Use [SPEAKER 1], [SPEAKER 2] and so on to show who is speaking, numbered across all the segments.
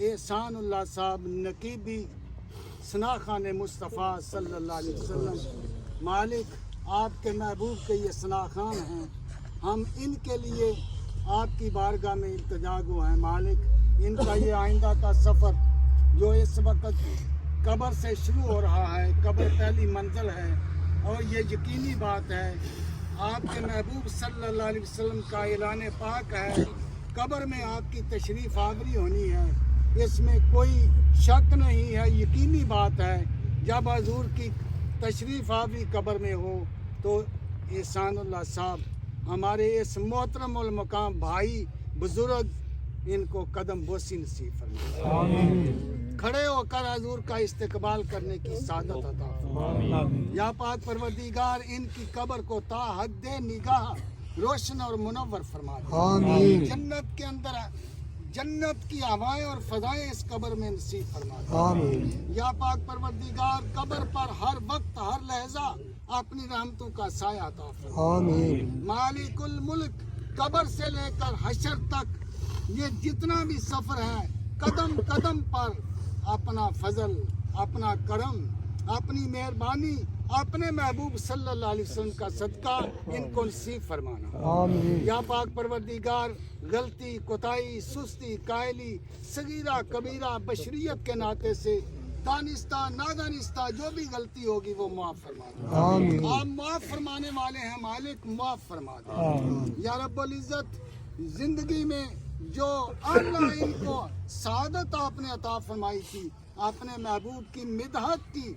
[SPEAKER 1] احسان اللہ صاحب نقیبی ثنا خان مصطفیٰ صلی اللہ علیہ وسلم، مالک آپ کے محبوب کے یہ ثنا خان ہیں، ہم ان کے لیے آپ کی بارگاہ میں التجا گو ہیں مالک، ان کا یہ آئندہ کا سفر جو اس وقت قبر سے شروع ہو رہا ہے، قبر پہلی منزل ہے، اور یہ یقینی بات ہے آپ کے محبوب صلی اللہ علیہ وسلم کا اعلان پاک ہے، قبر میں آپ کی تشریف آوری ہونی ہے، اس میں کوئی شک نہیں ہے، یقینی بات ہے جب حضور کی تشریف آوری قبر میں ہو تو احسان اللہ صاحب ہمارے اس محترم المقام بھائی بزرگ ان کو قدم بوسی نصیب فرمائے، کھڑے ہو کر حضور کا استقبال کرنے کی سعادت عطا فرمائے، یا پاک پروردگار ان کی قبر کو تا حد نگاہ روشن اور منور فرما دے، جنت کے اندر جنت کی ہوائیں اور فضائیں اس قبر میں نصیب فرما دے، یا پاک پروردگار قبر پر ہر وقت ہر لہجہ اپنی رحمتوں کا سایہ عطا فرما، مالک الملک قبر سے لے کر حشر تک یہ جتنا بھی سفر ہے قدم قدم پر اپنا فضل، اپنا کرم، اپنی مہربانی اپنے محبوب صلی اللہ علیہ وسلم کا صدقہ ان کو نصیب فرمانا، یا پاک پروردگار غلطی، کوتاہی، سستی، کائلی، صغیرہ کبیرہ بشریت کے ناطے سے دانستہ نادانستہ جو بھی غلطی ہوگی وہ معاف فرما دے، آپ معاف فرمانے والے ہیں مالک، معاف فرما دے، یا رب العزت زندگی میں جو اللہ ان کو سعادت آپ نے عطا فرمائی تھی، اپنے محبوب کی مدحت کی،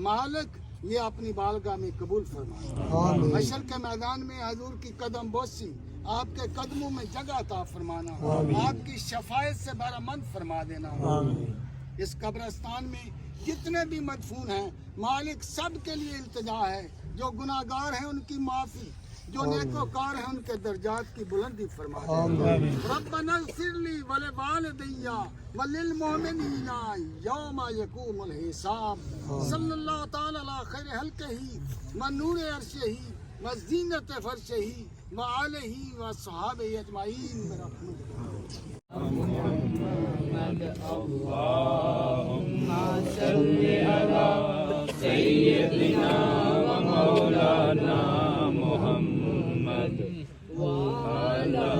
[SPEAKER 1] مالک یہ اپنی بارگاہ میں قبول فرمانا، حشر کے میدان میں حضور کی قدم بوسی، آپ کے قدموں میں جگہ عطا فرمانا، آپ کی شفاعت سے بہرمند فرما دینا، اس قبرستان میں جتنے بھی مدفون ہیں مالک سب کے لیے التجا ہے، جو گناہ گار ہیں ان کی معافی، جو نیکوکار ہیں ان کے درجات کی بلندی فرما دے، ربنا اغفر لی ولوالدی وللمؤمنین یوم یقوم الحساب، صلی اللہ تعالی علی خیر خلقہ و نور عرشہ و زینت فرشہ و آلہ و صحابہ اجمعین برحمتک۔
[SPEAKER 2] اللهم صل على سيدنا ومولانا محمد وعلى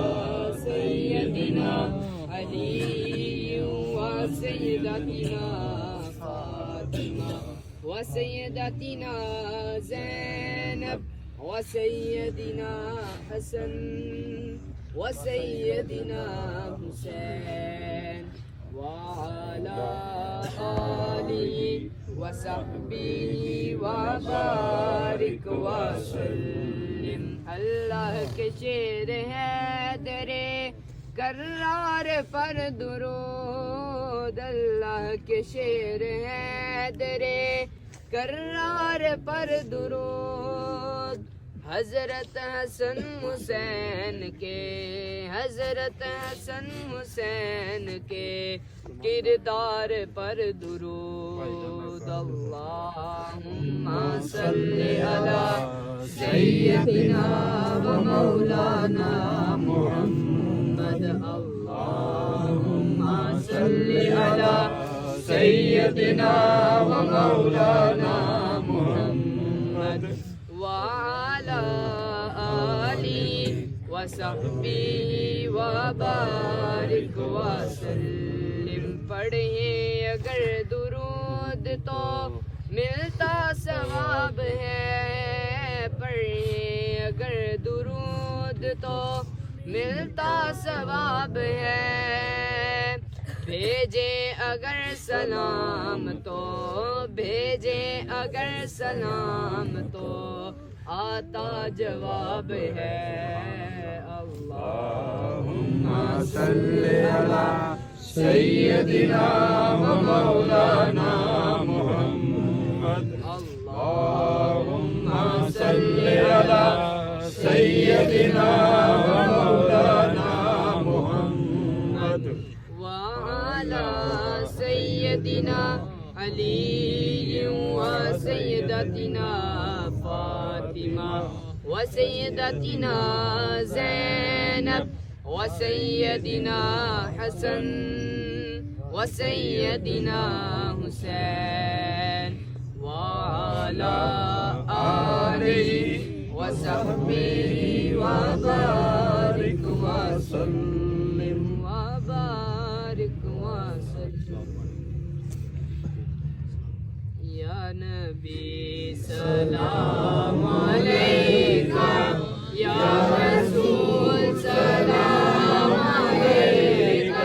[SPEAKER 2] سيدنا علي وسيدتنا فاطمة وسيدتنا زينب وسيدنا حسن وسيدنا حسين وعلى آله وصحبه وبارك وسلم۔ اللہ کے شیر ہے درے کرار پر درود، اللہ کے شیر ہے درے کرار پر درود، حضرت حسن حسین کے، حضرت حسن حسین کے کردار پر درود، اللہم صلی علی سیدنا و مولانا محمد، اللہم صلی علی سیدنا و مولانا محمد وعلى آله وصحبه وبارك وسلم۔ پڑھیں اگر درود تو ملتا ثواب ہے، پڑھیں اگر درود تو ملتا ثواب ہے، بھیجیں اگر سلام تو، بھیجیں اگر سلام تو آتا جواب ہے، اللہم صلی علی سیدنا و مولانا محمد، اللہم صلی علی سیدنا و مولانا محمد وعلی سیدنا علی و سیدتنا فاطمہ و سیدتنا زینب و سیدنا حسن وسيدنا حسين وعلى آله وصحبه وبارك وسلم وبارك وسلم يا نبي سلام عليك يا رسول سلام عليك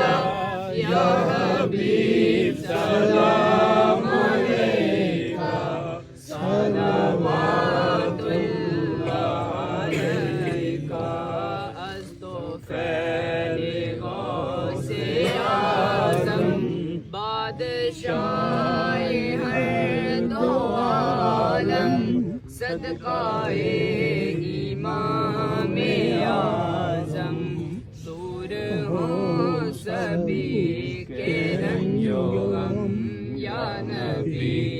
[SPEAKER 2] يا حبيب سلام عليك صلوات الله عليك أصطفى لغوث أعظم بادشاہ ہر دو عالم صدقہ امام اعظم دور ہوں سبھی کے رنج و غم یا نبی